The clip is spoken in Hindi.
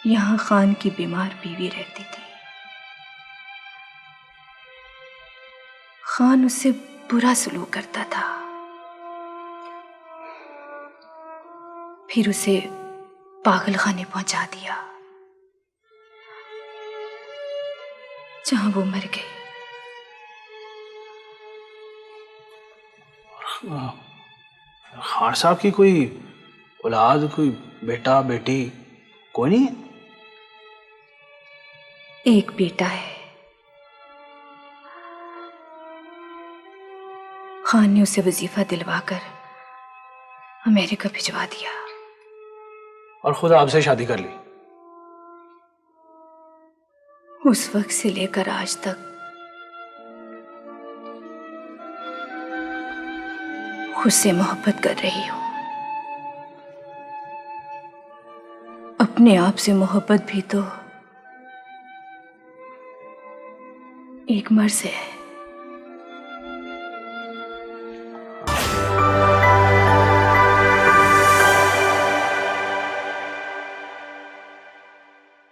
यहाँ खान की बीमार बीवी रहती थी। खान उससे बुरा सलूक करता था, फिर उसे पागलखाने पहुंचा दिया जहां वो मर गई। खान साहब की कोई औलाद, कोई बेटा बेटी कोई नहीं है? एक बेटा है। खान ने उसे वजीफा दिलवाकर अमेरिका भिजवा दिया और खुद आपसे शादी कर ली? उस वक्त से लेकर आज तक खुद से मोहब्बत कर रही हूं। अपने आप से मोहब्बत भी तो एक मर्ज है।